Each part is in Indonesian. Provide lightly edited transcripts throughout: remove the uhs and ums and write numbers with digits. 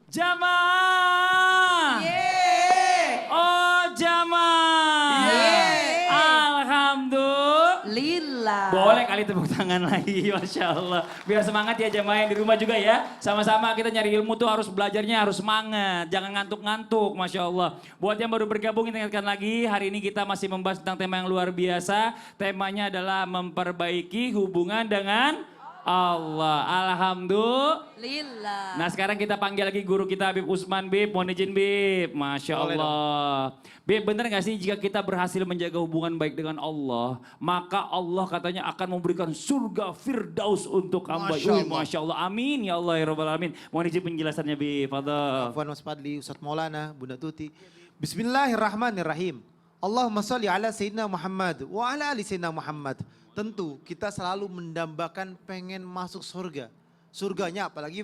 Jamaah. Yeay. Oh jamaah. Yeay. Alhamdulillah. Boleh kali tepuk tangan lagi, Masya Allah. Biar semangat ya jamaah yang di rumah juga ya. Sama-sama kita nyari ilmu tuh harus belajarnya harus semangat. Jangan ngantuk-ngantuk, Masya Allah. Buat yang baru bergabung, kita ingatkan lagi. Hari ini kita masih membahas tentang tema yang luar biasa. Temanya adalah memperbaiki hubungan dengan Allah. Alhamdulillah. Nah sekarang kita panggil lagi guru kita Habib Usman. Bib, mohon izin Bib. Masya Allah. Bib, benar gak sih jika kita berhasil menjaga hubungan baik dengan Allah, maka Allah katanya akan memberikan surga Firdaus untuk hamba. Masya Allah. Amin ya Allah ya Rabbal Alamin. Mohon izin penjelasannya Bib. Fadal. Afwan Mas Fadli, Ustadz Maulana, Bunda Tuti. Bismillahirrahmanirrahim. Allahumma salli ala Sayyidina Muhammad wa ala ali Sayyidina Muhammad. Tentu kita selalu mendambakan pengen masuk surga. Surganya apalagi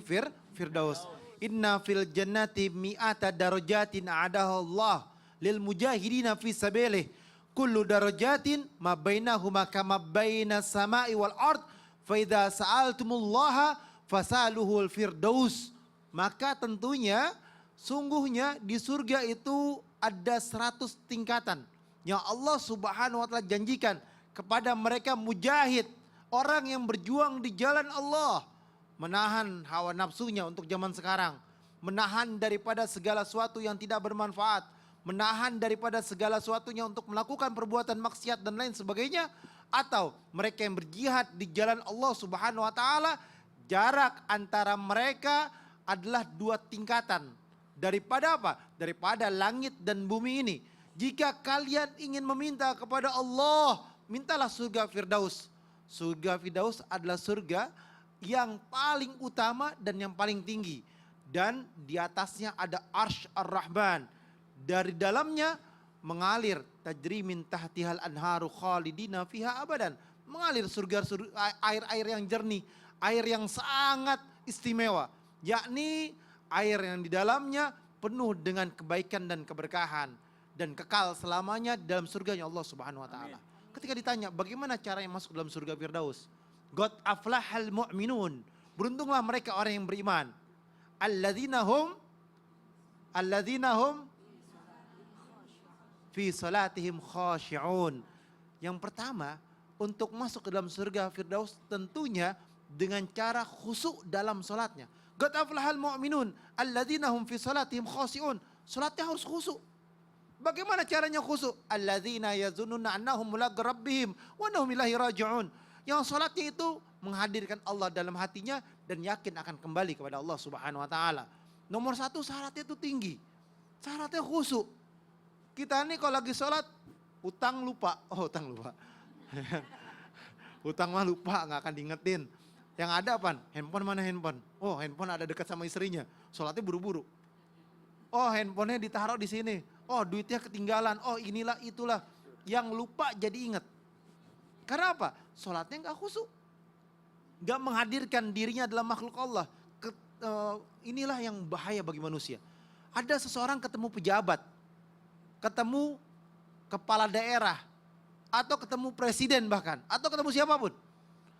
Firdaus. Inna fil jannati mi'ata darajatin a'adaha Allah lil mujahidina fi sabilih. Kullu darajatin ma bainahuma kama baina sama'i wal ard. Fa idza sa'altumullaha fasaluhul firdaus. Maka tentunya sungguhnya di surga itu ada 100 tingkatan yang Allah Subhanahu wa taala janjikan kepada mereka mujahid, orang yang berjuang di jalan Allah, menahan hawa nafsunya untuk zaman sekarang, menahan daripada segala sesuatu yang tidak bermanfaat, menahan daripada segala sesuatunya untuk melakukan perbuatan maksiat dan lain sebagainya, atau mereka yang berjihad di jalan Allah Subhanahu wa taala, jarak antara mereka adalah 2 tingkatan. Daripada apa? Daripada langit dan bumi ini. Jika kalian ingin meminta kepada Allah, mintalah surga Firdaus. Surga Firdaus adalah surga yang paling utama dan yang paling tinggi. Dan di atasnya ada Arsy Ar-Rahman. Dari dalamnya mengalir tajri min tahtihal anharu khalidina fiha abadan. Mengalir surga air-air yang jernih, air yang sangat istimewa. Yakni air yang di dalamnya penuh dengan kebaikan dan keberkahan. Dan kekal selamanya dalam surganya Allah Subhanahu wa taala. Ketika ditanya bagaimana caranya masuk dalam surga Firdaus? God aflahal mu'minun. Beruntunglah mereka orang yang beriman. Alladzina hum fi salatihim khashi'un. Yang pertama, untuk masuk ke dalam surga Firdaus tentunya dengan cara khusyuk dalam salatnya. God aflahal mu'minun alladzina hum fi salatihim khashi'un. Salatnya harus khusyuk. Bagaimana caranya khusyuk? Alladzina yazunnuna annahum mulaqqa rabbihim wa annahum ilaihi raji'un. Yang salatnya itu menghadirkan Allah dalam hatinya dan yakin akan kembali kepada Allah Subhanahu wa taala. Nomor 1 syaratnya itu tinggi. Syaratnya khusyuk. Kita ini kalau lagi salat utang lupa. Oh, utang lupa. Utang mah lupa, enggak akan diingetin. Yang ada apa? Handphone mana handphone? Oh, handphone ada dekat sama istrinya. Salatnya buru-buru. Oh, handphonenya ditaruh di sini. Oh, duitnya ketinggalan. Oh, inilah itulah. Yang lupa jadi ingat. Karena apa? Salatnya enggak khusyuk. Enggak menghadirkan dirinya dalam makhluk Allah. Inilah yang bahaya bagi manusia. Ada seseorang ketemu pejabat, ketemu kepala daerah, atau ketemu presiden bahkan, atau ketemu siapapun.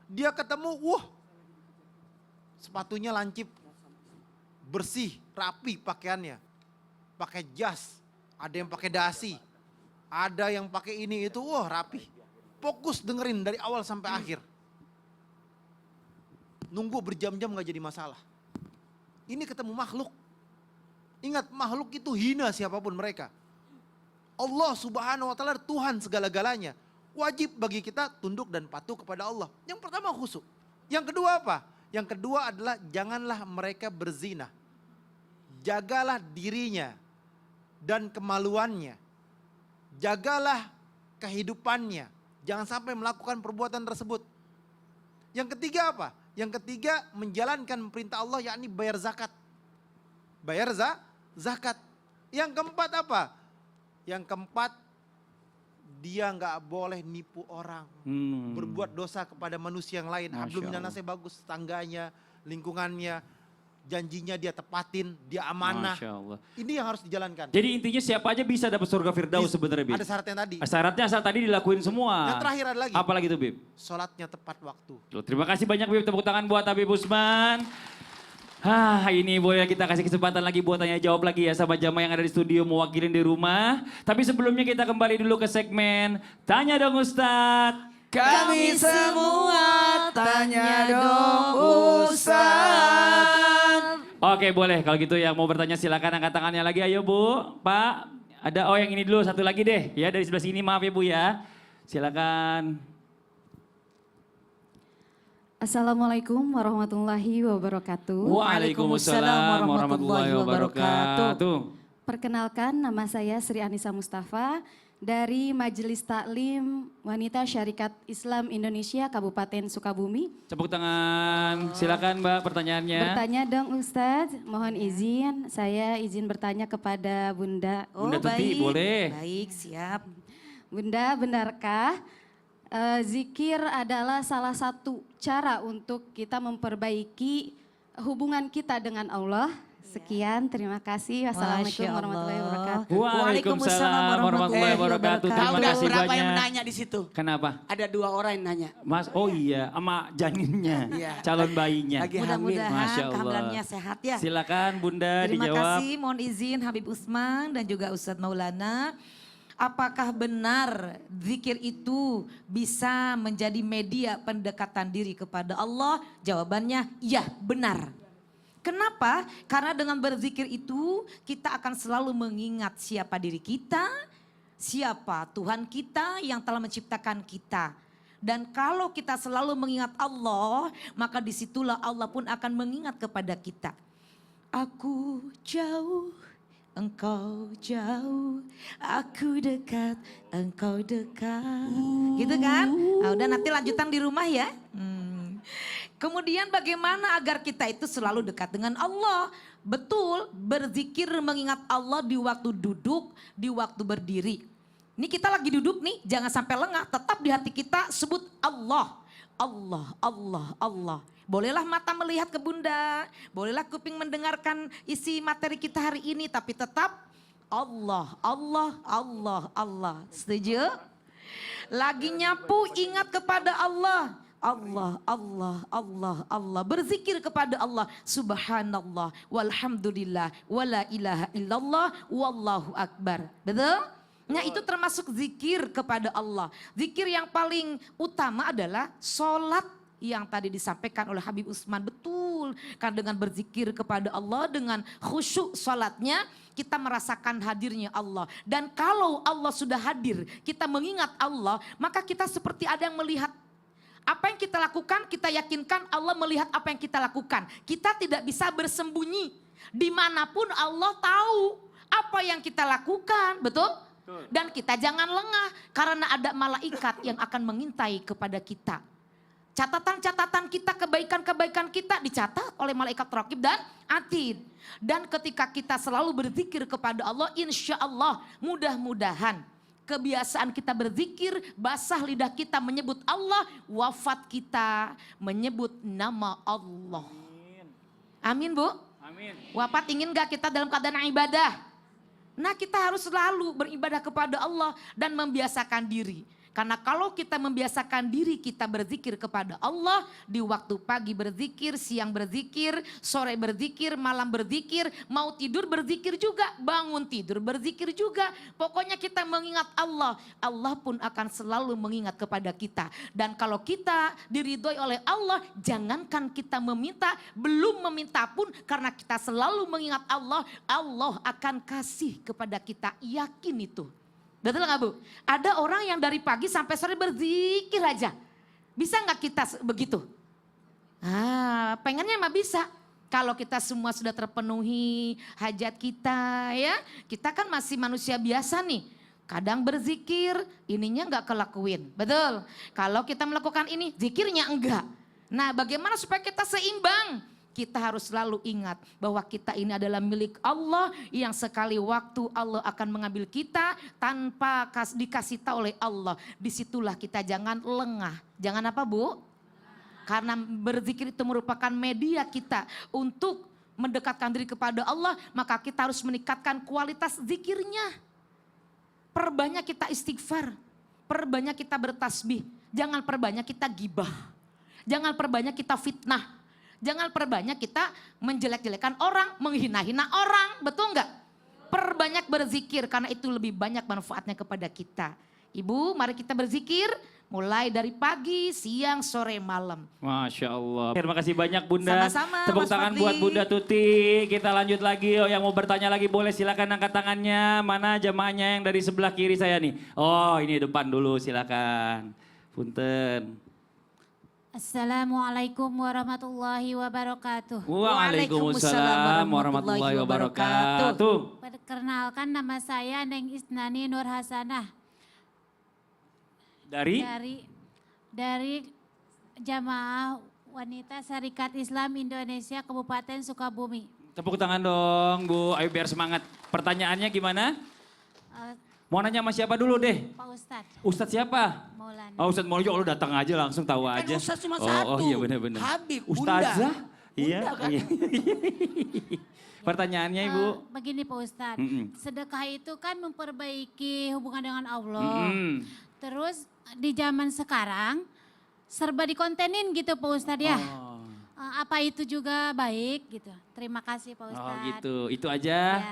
Dia ketemu, sepatunya lancip, bersih, rapi pakaiannya. Pakai jas, ada yang pakai dasi, ada yang pakai ini itu, rapi. Fokus dengerin dari awal sampai akhir. Nunggu berjam-jam gak jadi masalah. Ini ketemu makhluk. Ingat, makhluk itu hina siapapun mereka. Allah Subhanahu wa taala Tuhan segala-galanya. Wajib bagi kita tunduk dan patuh kepada Allah. Yang pertama khusyuk. Yang kedua apa? Yang kedua adalah janganlah mereka berzina. Jagalah dirinya dan kemaluannya. Jagalah kehidupannya. Jangan sampai melakukan perbuatan tersebut. Yang ketiga apa? Yang ketiga menjalankan perintah Allah yakni bayar zakat. Bayar zakat. Yang keempat apa? Yang keempat dia nggak boleh nipu orang. Berbuat dosa kepada manusia yang lain. Hablum minannasnya bagus, tetangganya, lingkungannya. Janjinya dia tepatin, dia amanah. Masya Allah. Ini yang harus dijalankan. Jadi intinya siapa aja bisa dapat surga Firdaus sebenarnya, Bib? Ada syaratnya tadi. Syaratnya asal tadi dilakuin semua. Yang terakhir ada lagi. Apa lagi tuh, Bib? Sholatnya tepat waktu. Terima kasih banyak, Bib. Tepuk tangan buat Habib Usman. Ini boleh kita kasih kesempatan lagi buat tanya jawab lagi ya sama jamaah yang ada di studio mewakilin di rumah. Tapi sebelumnya kita kembali dulu ke segmen Tanya Dong Ustadz. Kami semua tanya dong Ustaz. Oke boleh kalau gitu yang mau bertanya silakan angkat tangannya lagi ayo Bu, Pak. Ada yang ini dulu satu lagi deh ya dari sebelah sini maaf ya Bu ya. Silakan. Assalamualaikum warahmatullahi wabarakatuh. Waalaikumsalam warahmatullahi wabarakatuh. Perkenalkan nama saya Sri Anissa Mustafa dari Majelis Taklim Wanita Syarikat Islam Indonesia Kabupaten Sukabumi. Tepuk tangan. Silakan Mbak pertanyaannya. Bertanya dong Ustadz, mohon izin. Saya izin bertanya kepada Bunda. Bunda Tuti boleh. Baik, siap. Bunda, benarkah zikir adalah salah satu cara untuk kita memperbaiki hubungan kita dengan Allah? Sekian, terima kasih. Wassalamualaikum Masya warahmatullahi Allah. wabarakatuh. Waalaikumsalam warahmatullahi wabarakatuh. Tahu Terima nggak kasih berapa yang banyak. menanya di situ? Kenapa? Ada 2 orang yang nanya. Mas, oh iya, sama janinnya, Iya. calon bayinya. Lagi hamil. Masya Mudah-mudahan Allah. kehamilannya sehat ya. Silakan Bunda Terima dijawab. kasih, mohon izin Habib Usman dan juga Ustadz Maulana. Apakah benar zikir itu bisa menjadi media pendekatan diri kepada Allah? Jawabannya ya, benar. Kenapa? Karena dengan berzikir itu kita akan selalu mengingat siapa diri kita, siapa Tuhan kita yang telah menciptakan kita. Dan kalau kita selalu mengingat Allah, maka disitulah Allah pun akan mengingat kepada kita. Aku jauh, engkau jauh, aku dekat, engkau dekat. Gitu kan? Nah, udah nanti lanjutan di rumah ya. Kemudian bagaimana agar kita itu selalu dekat dengan Allah? Betul, berzikir mengingat Allah di waktu duduk, di waktu berdiri. Ini kita lagi duduk nih, jangan sampai lengah, tetap di hati kita sebut Allah. Allah, Allah, Allah. Bolehlah mata melihat ke Bunda, bolehlah kuping mendengarkan isi materi kita hari ini, tapi tetap Allah, Allah, Allah, Allah. Setuju? Lagi nyapu ingat kepada Allah. Allah, Allah, Allah, Allah. Berzikir kepada Allah. Subhanallah, walhamdulillah, wala ilaha illallah, wallahu akbar. Betul? Nah itu termasuk zikir kepada Allah. Zikir yang paling utama adalah sholat yang tadi disampaikan oleh Habib Usman. Betul, kan dengan berzikir kepada Allah, dengan khusyuk sholatnya, kita merasakan hadirnya Allah. Dan kalau Allah sudah hadir, kita mengingat Allah, maka kita seperti ada yang melihat. Apa yang kita lakukan, kita yakinkan Allah melihat apa yang kita lakukan. Kita tidak bisa bersembunyi. Dimanapun Allah tahu apa yang kita lakukan, betul? Dan kita jangan lengah karena ada malaikat yang akan mengintai kepada kita. Catatan-catatan kita, kebaikan-kebaikan kita dicatat oleh malaikat raqib dan atid. Dan ketika kita selalu berzikir kepada Allah, insya Allah mudah-mudahan kebiasaan kita berzikir, basah lidah kita menyebut Allah, wafat kita menyebut nama Allah. Amin Bu? Amin. Wafat ingin gak kita dalam keadaan ibadah? Nah kita harus selalu beribadah kepada Allah dan membiasakan diri. Karena kalau kita membiasakan diri kita berzikir kepada Allah, di waktu pagi berzikir, siang berzikir, sore berzikir, malam berzikir, mau tidur berzikir juga, bangun tidur berzikir juga. Pokoknya kita mengingat Allah, Allah pun akan selalu mengingat kepada kita. Dan kalau kita diridhoi oleh Allah, jangankan kita meminta, belum meminta pun karena kita selalu mengingat Allah, Allah akan kasih kepada kita, yakin itu. Betul nggak Bu? Ada orang yang dari pagi sampai sore berzikir aja. Bisa nggak kita begitu? Pengennya mah bisa. Kalau kita semua sudah terpenuhi hajat kita ya. Kita kan masih manusia biasa nih. Kadang berzikir ininya nggak kelakuin. Betul? Kalau kita melakukan ini zikirnya enggak. Nah bagaimana supaya kita seimbang? Kita harus selalu ingat bahwa kita ini adalah milik Allah yang sekali waktu Allah akan mengambil kita tanpa dikasih tahu oleh Allah. Disitulah kita jangan lengah. Jangan apa Bu? Karena berzikir itu merupakan media kita untuk mendekatkan diri kepada Allah. Maka kita harus meningkatkan kualitas zikirnya. Perbanyak kita istighfar. Perbanyak kita bertasbih. Jangan perbanyak kita gibah. Jangan perbanyak kita fitnah. Jangan perbanyak kita menjelek-jelekan orang, menghina-hina orang, betul nggak? Perbanyak berzikir karena itu lebih banyak manfaatnya kepada kita. Ibu, mari kita berzikir mulai dari pagi, siang, sore, malam. Masya Allah. Terima kasih banyak Bunda. Sama-sama, Tepuk Mas tangan Fadli. buat Bunda Tuti. Kita lanjut lagi. Oh, yang mau bertanya lagi boleh silakan angkat tangannya. Mana jamaahnya yang dari sebelah kiri saya nih? Oh, ini depan dulu silakan. Punten. Assalamualaikum warahmatullahi wabarakatuh. Waalaikumsalam warahmatullahi wabarakatuh. Perkenalkan nama saya Neng Isnani Nur Hasanah Dari? dari Jamaah Wanita Syarikat Islam Indonesia Kabupaten Sukabumi. Tepuk tangan dong Bu, ayo biar semangat. Pertanyaannya gimana? Eh, Mau nanya sama siapa dulu deh? Pak Ustadz Ustadz siapa? Maulana. Oh Ustadz Maulana, lu datang aja langsung tahu Kan aja. Ustadz cuma Oh satu. iya benar-benar. Habib, Bunda. Ustazah? Iya. Bunda kan? Iya. Pertanyaannya Ibu. Begini Pak Ustadz, Mm-mm. sedekah itu kan memperbaiki hubungan dengan Allah. Mm-mm. Terus di zaman sekarang serba dikontenin gitu Pak Ustadz ya. Oh. Apa itu juga baik gitu. Terima kasih Pak Oh Ustadz. gitu, itu aja.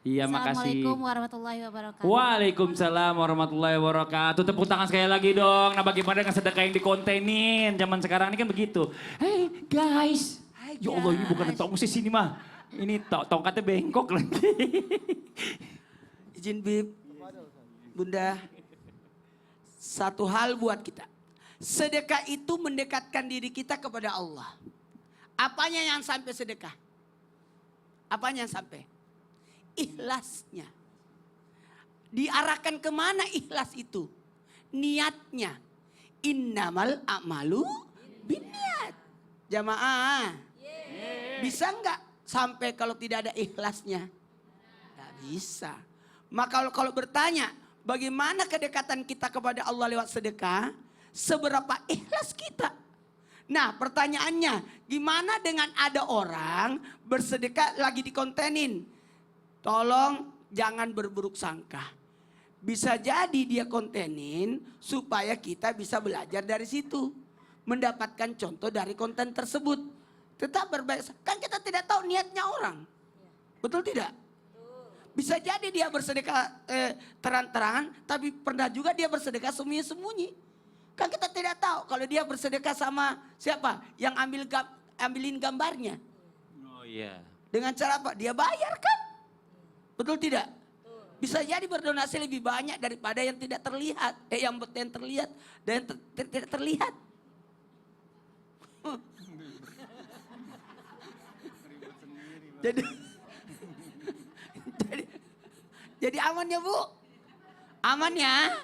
Iya makasih. Assalamualaikum warahmatullahi wabarakatuh. Waalaikumsalam warahmatullahi wabarakatuh. Tepuk tangan sekali lagi dong. Nah bagaimana dengan sedekah yang dikontenin? Zaman sekarang ini kan begitu. Hey guys. Ya Allah ini bukan tongsis ini mah. Ini tongkatnya bengkok lagi. Izin Bib, Bunda. Satu hal buat kita. Sedekah itu mendekatkan diri kita kepada Allah. Apanya yang sampai sedekah? Apanya yang sampai? Ikhlasnya. Diarahkan kemana ikhlas itu? Niatnya. Innamal a'malu binniat. Jamaah. Bisa enggak sampai kalau tidak ada ikhlasnya? Enggak bisa. Maka kalau bertanya, bagaimana kedekatan kita kepada Allah lewat sedekah? Seberapa ikhlas kita? Nah pertanyaannya, gimana dengan ada orang bersedekah lagi dikontenin? Tolong jangan berburuk sangka. Bisa jadi dia kontenin supaya kita bisa belajar dari situ. Mendapatkan contoh dari konten tersebut. Tetap berbaik. Kan kita tidak tahu niatnya orang. Betul tidak? Bisa jadi dia bersedekah terang-terangan, tapi pernah juga dia bersedekah sembunyi-sembunyi. Kan kita tidak tahu kalau dia bersedekah sama siapa yang ambilin gambarnya. Oh iya. Dengan cara apa? Dia bayar kan? Betul tidak? Bisa jadi berdonasi lebih banyak daripada yang tidak terlihat. Yang terlihat dan yang tidak terlihat. Jadi aman ya Bu? Aman ya?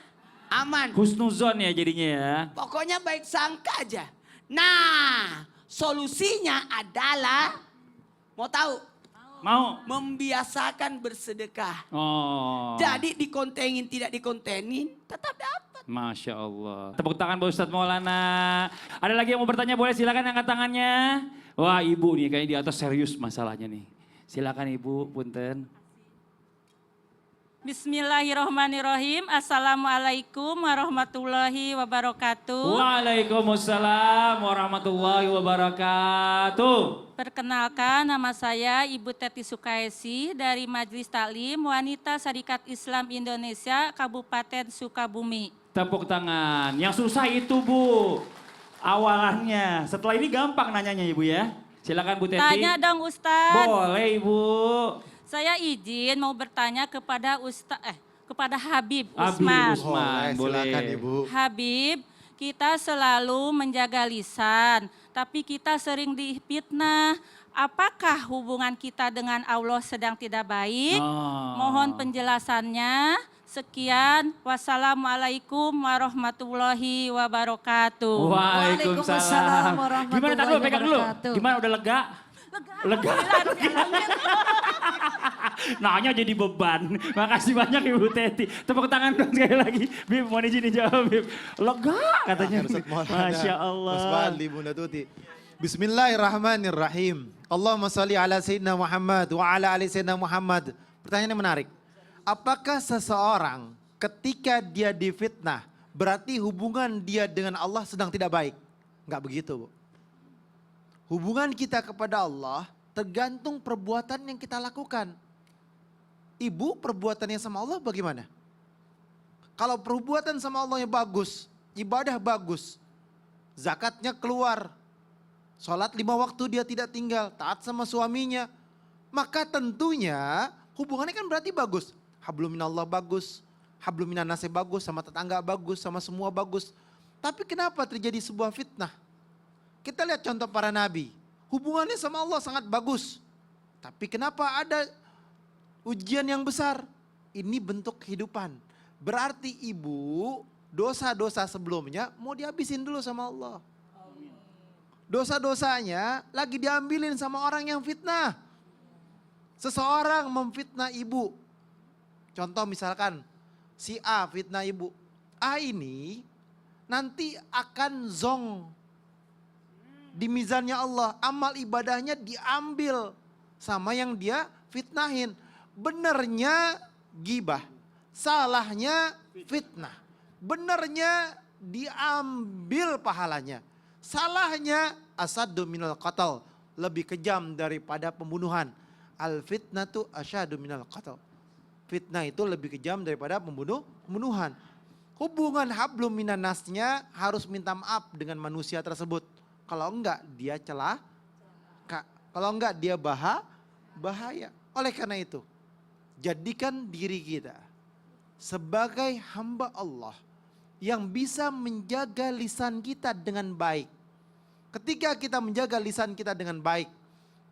Aman. Husnuzon ya jadinya ya. Pokoknya baik sangka aja. Nah, solusinya adalah mau tahu? Mau? Membiasakan bersedekah. Oh. Jadi dikontenin tidak dikontenin tetap dapat. Masya Allah. Tepuk tangan buat Ustadz Maulana. Ada lagi yang mau bertanya boleh silakan angkat tangannya. Wah ibu nih kayaknya di atas serius masalahnya nih. Silakan ibu, punten. Bismillahirrahmanirrahim. Assalamualaikum warahmatullahi wabarakatuh. Waalaikumsalam warahmatullahi wabarakatuh. Perkenalkan nama saya Ibu Teti Sukaisi dari Majelis Taklim Wanita Syarikat Islam Indonesia Kabupaten Sukabumi. Tepuk tangan. Yang susah itu Bu. Awalannya. Setelah ini gampang nanyanya Ibu ya. Silakan Bu Teti. Tanya dong Ustadz. Boleh Ibu. Saya izin mau bertanya kepada kepada Habib Habib Usman. Usman. Boleh. Silakan Ibu. Habib, kita selalu menjaga lisan, tapi kita sering difitnah. Apakah hubungan kita dengan Allah sedang tidak baik? Oh. Mohon penjelasannya. Sekian. Wassalamualaikum warahmatullahi wabarakatuh. Waalaikumsalam. warahmatullahi Gimana tak dulu, pegang dulu. wabarakatuh. Gimana udah lega? Lega. Nanya jadi beban. Makasih banyak Ibu Teti. Tepuk tangan dong sekali lagi. Bib, mau izin jawab Bib. Lega katanya. Ustadz Maulana, Masya Allah. Mas Fadli, Bunda Tuti. Bismillahirrahmanirrahim. Allahumma salli ala Sayyidina Muhammad wa ala ali Sayyidina Muhammad. Pertanyaannya menarik. Apakah seseorang ketika dia difitnah berarti hubungan dia dengan Allah sedang tidak baik? Enggak begitu Bu. Hubungan kita kepada Allah tergantung perbuatan yang kita lakukan. Ibu perbuatannya sama Allah bagaimana? Kalau perbuatan sama Allah yang bagus, ibadah bagus, zakatnya keluar, sholat 5 waktu dia tidak tinggal, taat sama suaminya, maka tentunya hubungannya kan berarti bagus. Hablum minallah bagus, hablum minannasi bagus, sama tetangga bagus, sama semua bagus. Tapi kenapa terjadi sebuah fitnah? Kita lihat contoh para nabi, hubungannya sama Allah sangat bagus. Tapi kenapa ada ujian yang besar? Ini bentuk kehidupan. Berarti ibu dosa-dosa sebelumnya mau dihabisin dulu sama Allah. Dosa-dosanya lagi diambilin sama orang yang fitnah. Seseorang memfitnah ibu. Contoh misalkan si A fitnah ibu. A ini nanti akan zong di mizannya Allah. Amal ibadahnya diambil sama yang dia fitnahin. Benernya gibah, salahnya fitnah. Benernya diambil pahalanya. Salahnya asaddu minal qatl, lebih kejam daripada pembunuhan. Al fitnatu asyadu minal qatl. Fitnah itu lebih kejam daripada pembunuhan. Hubungan hablum minannasnya harus minta maaf dengan manusia tersebut. Kalau enggak dia celaka. Kalau enggak dia bahaya. Oleh karena itu, jadikan diri kita sebagai hamba Allah yang bisa menjaga lisan kita dengan baik. Ketika kita menjaga lisan kita dengan baik,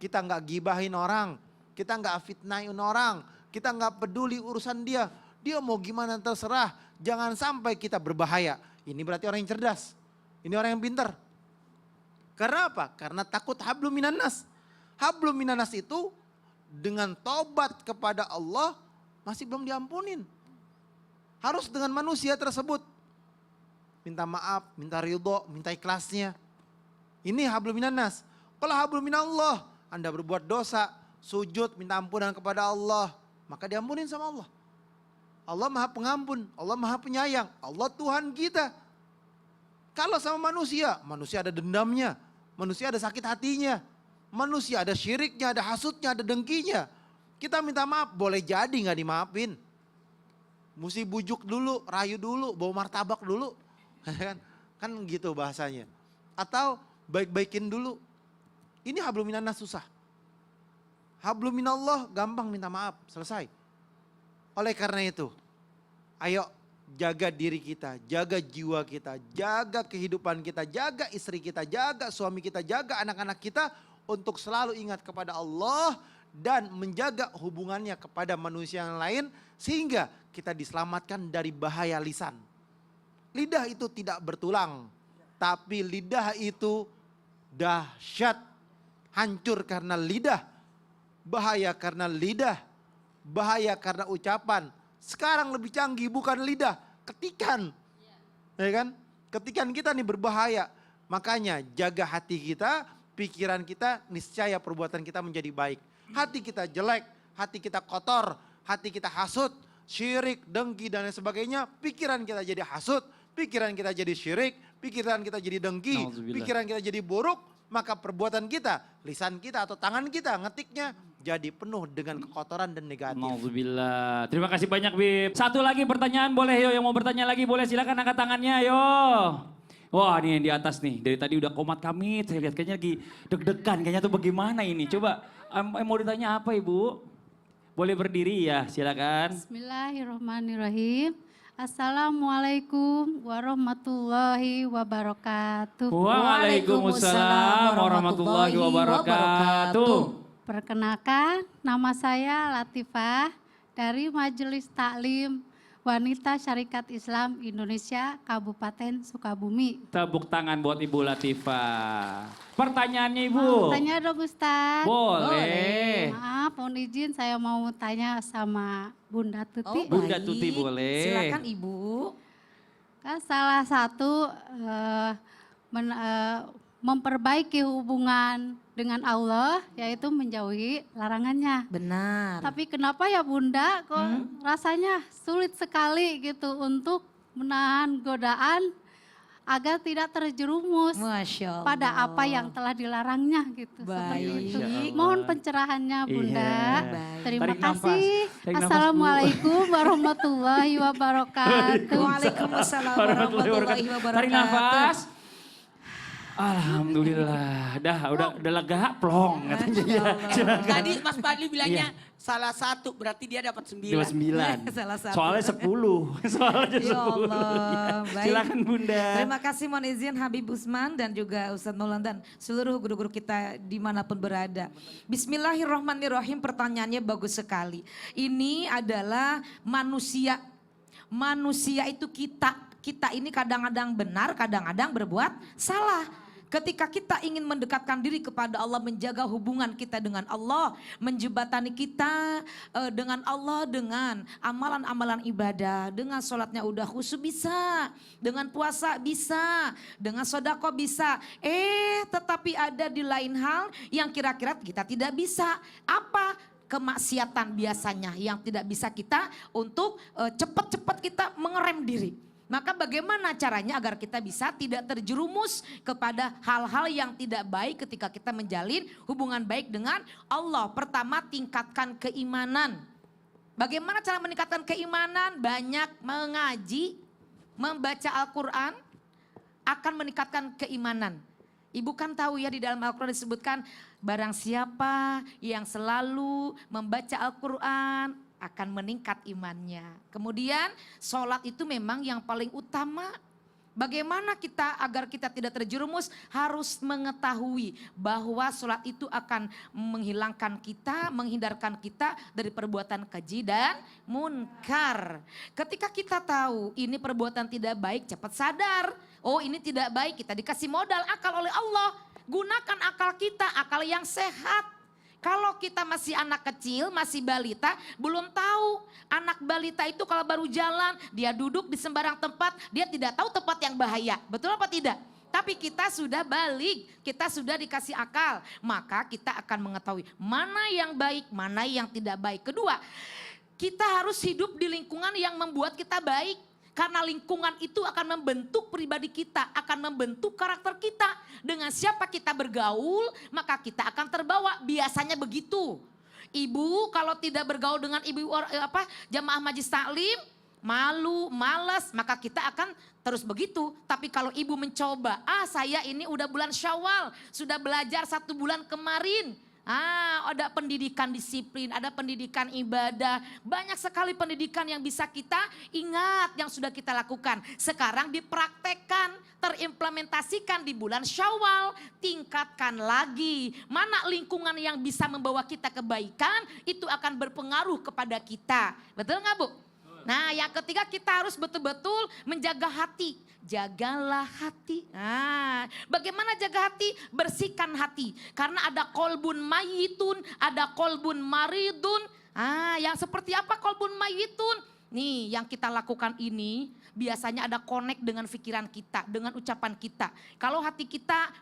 kita enggak gibahin orang, kita enggak fitnahin orang, kita enggak peduli urusan dia. Dia mau gimana terserah, jangan sampai kita berbahaya. Ini berarti orang yang cerdas, ini orang yang pintar. Karena apa? Karena takut hablum minannas. Hablum minannas itu dengan tobat kepada Allah masih belum diampunin. Harus dengan manusia tersebut. Minta maaf, minta ridho, minta ikhlasnya. Ini hablum minannas. Kalau hablum minallah, Anda berbuat dosa, sujud, minta ampunan kepada Allah, maka diampunin sama Allah. Allah Maha Pengampun, Allah Maha Penyayang, Allah Tuhan kita. Kalau sama manusia, manusia ada dendamnya, manusia ada sakit hatinya, manusia ada syiriknya, ada hasutnya, ada dengkinya. Kita minta maaf, boleh jadi gak dimaafin. Mesti bujuk dulu, rayu dulu, bawa martabak dulu. Kan gitu bahasanya. Atau baik-baikin dulu. Ini hablum minannas susah. Hablum minallah gampang minta maaf, selesai. Oleh karena itu, ayo jaga diri kita, jaga jiwa kita, jaga kehidupan kita, jaga istri kita, jaga suami kita, jaga anak-anak kita untuk selalu ingat kepada Allah dan menjaga hubungannya kepada manusia yang lain sehingga kita diselamatkan dari bahaya lisan. Lidah itu tidak bertulang, tapi lidah itu dahsyat, hancur karena lidah, bahaya karena lidah, bahaya karena ucapan. Sekarang lebih canggih bukan lidah, ketikan. Ya kan? Ketikan kita nih berbahaya. Makanya jaga hati kita, pikiran kita, niscaya perbuatan kita menjadi baik. Hati kita jelek, hati kita kotor, hati kita hasut, syirik, dengki dan lain sebagainya. Pikiran kita jadi hasut, pikiran kita jadi syirik, pikiran kita jadi dengki, pikiran kita jadi buruk. Maka perbuatan kita, lisan kita atau tangan kita ngetiknya jadi penuh dengan kekotoran dan negatif. Nauzubillah. Terima kasih banyak Bib. Satu lagi pertanyaan boleh yo, yang mau bertanya lagi boleh silakan angkat tangannya yo. Wah ini yang di atas nih, dari tadi udah komat kamit, saya lihat kayaknya lagi deg-degan, kayaknya tuh bagaimana ini. Coba mau ditanya apa Ibu? Boleh berdiri ya, silakan. Bismillahirrahmanirrahim. Assalamualaikum warahmatullahi wabarakatuh. Waalaikumsalam warahmatullahi wabarakatuh. Perkenalkan, nama saya Latifah dari Majelis Taklim Wanita Syarikat Islam Indonesia Kabupaten Sukabumi. Tepuk tangan buat Ibu Latifah. Pertanyaannya Ibu. Tanya dong Ustaz. Boleh. Maaf, mohon izin saya mau tanya sama Bunda Tuti. Bunda Tuti boleh. Silakan Ibu. Kan salah satu memperbaiki hubungan dengan Allah yaitu menjauhi larangannya. Benar. Tapi kenapa ya Bunda kok rasanya sulit sekali gitu untuk menahan godaan agar tidak terjerumus Masya Allah. pada apa yang telah dilarangnya gitu. Seperti itu. Baik. Mohon pencerahannya Bunda. Baik. Terima Tarik nafas. kasih. Tarik nafas, Bu. Assalamualaikum warahmatullahi wabarakatuh. Waalaikumsalam warahmatullahi wabarakatuh. Tarik nafas. Alhamdulillah, udah lega, plong katanya ya. Silakan. Tadi Mas Fadli bilangnya salah satu, berarti dia dapat 9. 29. Salah satu. Soalnya 10. Soalnya 10. Ya Allah, baik. Silakan Bunda. Terima kasih mohon izin Habib Usman dan juga Ustadz Maulana dan seluruh guru-guru kita dimanapun berada. Bismillahirrahmanirrahim, pertanyaannya bagus sekali. Ini adalah manusia. Manusia itu kita. Kita ini kadang-kadang benar, kadang-kadang berbuat salah. Ketika kita ingin mendekatkan diri kepada Allah, menjaga hubungan kita dengan Allah, menjebatani kita dengan Allah dengan amalan-amalan ibadah, dengan sholatnya udah khusyuk bisa, dengan puasa bisa, dengan sodako bisa. Tetapi ada di lain hal yang kira-kira kita tidak bisa. Apa? Kemaksiatan biasanya yang tidak bisa kita untuk cepat-cepat kita mengerem diri. Maka bagaimana caranya agar kita bisa tidak terjerumus kepada hal-hal yang tidak baik ketika kita menjalin hubungan baik dengan Allah. Pertama, tingkatkan keimanan. Bagaimana cara meningkatkan keimanan? Banyak mengaji, membaca Al-Quran akan meningkatkan keimanan. Ibu kan tahu ya di dalam Al-Quran disebutkan barang siapa yang selalu membaca Al-Quran akan meningkat imannya. Kemudian sholat itu memang yang paling utama. Bagaimana kita agar kita tidak terjerumus, harus mengetahui bahwa sholat itu akan menghilangkan kita, menghindarkan kita dari perbuatan keji dan munkar. Ketika kita tahu ini perbuatan tidak baik, cepat sadar. Oh ini tidak baik, kita dikasih modal akal oleh Allah. Gunakan akal kita, akal yang sehat. Kalau kita masih anak kecil, masih balita, belum tahu. Anak balita itu kalau baru jalan, dia duduk di sembarang tempat, dia tidak tahu tempat yang bahaya. Betul apa tidak? Tapi kita sudah balik, kita sudah dikasih akal. Maka kita akan mengetahui mana yang baik, mana yang tidak baik. Kedua, kita harus hidup di lingkungan yang membuat kita baik. Karena lingkungan itu akan membentuk pribadi kita, akan membentuk karakter kita. Dengan siapa kita bergaul, maka kita akan terbawa. Biasanya begitu. Ibu kalau tidak bergaul dengan jamaah majlis taklim, malu, malas, maka kita akan terus begitu. Tapi kalau ibu mencoba, saya ini udah bulan Syawal, sudah belajar 1 bulan kemarin. Ada pendidikan disiplin, ada pendidikan ibadah. Banyak sekali pendidikan yang bisa kita ingat yang sudah kita lakukan. Sekarang dipraktekkan, terimplementasikan di bulan Syawal. Tingkatkan lagi. Mana lingkungan yang bisa membawa kita kebaikan, itu akan berpengaruh kepada kita. Betul nggak Bu? Nah yang ketiga kita harus betul-betul menjaga hati. Jagalah hati. Bagaimana jaga hati? Bersihkan hati. Karena ada kolbun mayitun, ada kolbun maridun. Yang seperti apa kolbun mayitun? Nih yang kita lakukan ini biasanya ada connect dengan pikiran kita, dengan ucapan kita. Kalau hati kita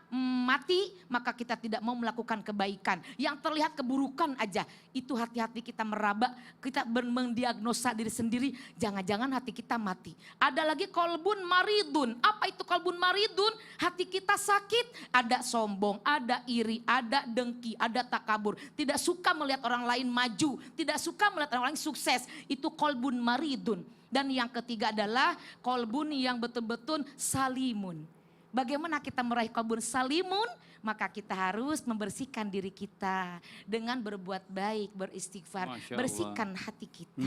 mati, maka kita tidak mau melakukan kebaikan. Yang terlihat keburukan aja, itu hati-hati kita meraba, kita mendiagnosa diri sendiri, jangan-jangan hati kita mati. Ada lagi kolbun maridun. Apa itu kolbun maridun? Hati kita sakit, ada sombong, ada iri, ada dengki, ada takabur. Tidak suka melihat orang lain maju, tidak suka melihat orang lain sukses. Itu kolbun maridun. Dan yang ketiga adalah kolbun yang betul-betul salimun. Bagaimana kita meraih kolbun salimun? Maka kita harus membersihkan diri kita dengan berbuat baik, beristighfar, bersihkan hati kita.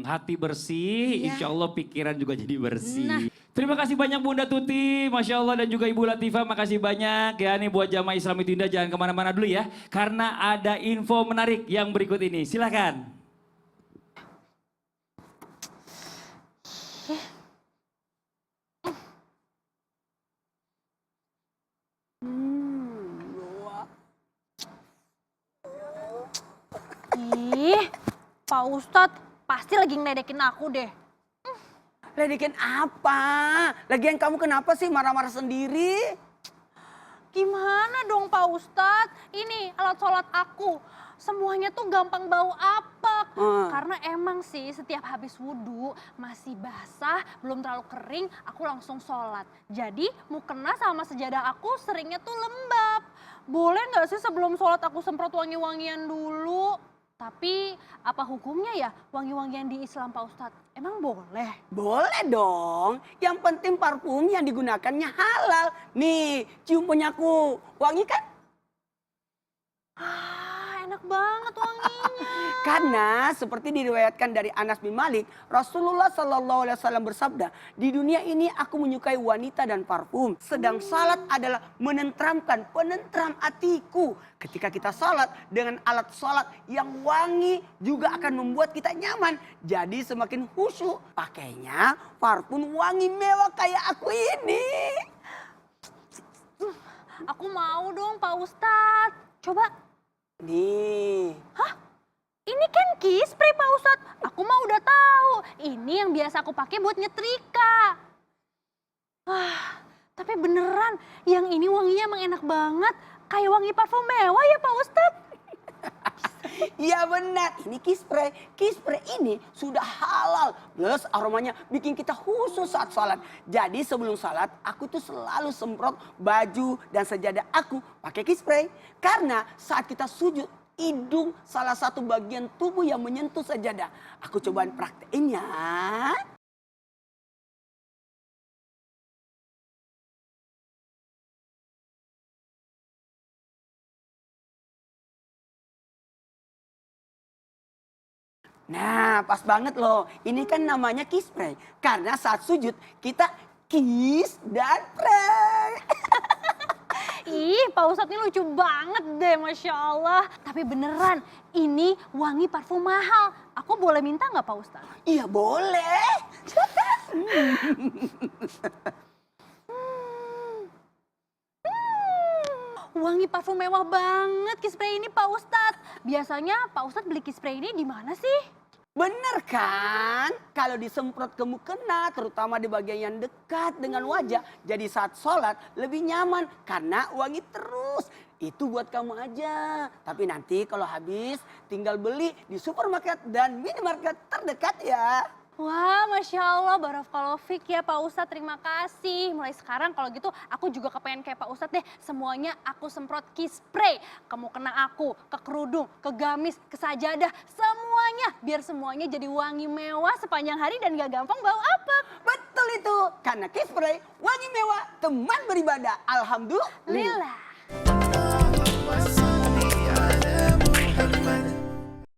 Hati bersih, insya Allah pikiran juga jadi bersih. Nah. Terima kasih banyak Bunda Tuti, Masya Allah, dan juga Ibu Latifah, makasih banyak ya. Nih buat jamaah Islam itu Indah, jangan kemana-mana dulu ya. Karena ada info menarik yang berikut ini, silakan. Ih, Pak Ustadz pasti lagi ngeledekin aku deh. Ledekin apa? Lagian kamu kenapa sih marah-marah sendiri? Gimana dong Pak Ustadz? Ini alat sholat aku. Semuanya tuh gampang bau apa? Karena emang sih setiap habis wudhu masih basah, belum terlalu kering, aku langsung sholat. Jadi mukena sama sejadah aku seringnya tuh lembab. Boleh nggak sih sebelum sholat aku semprot wangi-wangian dulu? Tapi apa hukumnya ya wangi-wangian di Islam Pak Ustadz? Emang boleh? Boleh dong. Yang penting parfum yang digunakannya halal. Nih, cium punyaku. Wangi kan? Enak banget wanginya. Karena seperti diriwayatkan dari Anas bin Malik, Rasulullah Shallallahu Alaihi Wasallam bersabda, di dunia ini aku menyukai wanita dan parfum. Sedang salat adalah menentramkan, penentram hatiku. Ketika kita salat dengan alat salat yang wangi juga akan membuat kita nyaman. Jadi semakin khusyuk. Pakainya parfum wangi mewah kayak aku ini. Aku mau dong Pak Ustadz. Coba. Nih. Hah? Ini kan key spray Pak Ustadz. Aku mah udah tahu. Ini yang biasa aku pakai buat nyetrika. Tapi beneran yang ini wanginya emang enak banget. Kayak wangi parfum mewah ya Pak Ustadz. Iya benar, ini kispray. Kispray ini sudah halal. Plus aromanya bikin kita khusus saat salat. Jadi sebelum salat aku tuh selalu semprot baju dan sejadah aku pakai kispray. Karena saat kita sujud, hidung salah satu bagian tubuh yang menyentuh sejadah. Aku cobain praktekin ya. Nah, pas banget loh. Ini kan namanya kiss pray. Karena saat sujud kita kiss dan pray. Ih, Pak Ustadz ini lucu banget deh, Masya Allah. Tapi beneran, ini wangi parfum mahal. Aku boleh minta nggak Pak Ustadz? Iya boleh. Wangi parfum mewah banget kiss spray ini Pak Ustadz. Biasanya Pak Ustadz beli kiss spray ini di mana sih? Bener kan? Kalau disemprot ke mukena, terutama di bagian yang dekat dengan wajah. Jadi saat sholat lebih nyaman karena wangi terus. Itu buat kamu aja. Tapi nanti kalau habis tinggal beli di supermarket dan minimarket terdekat ya. Wah, Masya Allah, barakallahu fik ya Pak Ustadz, terima kasih. Mulai sekarang kalau gitu aku juga kepengen kayak Pak Ustadz deh. Semuanya aku semprot kiss spray. Ke mukena aku, ke kerudung, ke gamis, ke sajadah. Semuanya, biar semuanya jadi wangi mewah sepanjang hari dan gak gampang bau apek. Betul itu. Karena kiss spray wangi mewah teman beribadah. Alhamdulillah. Lillah.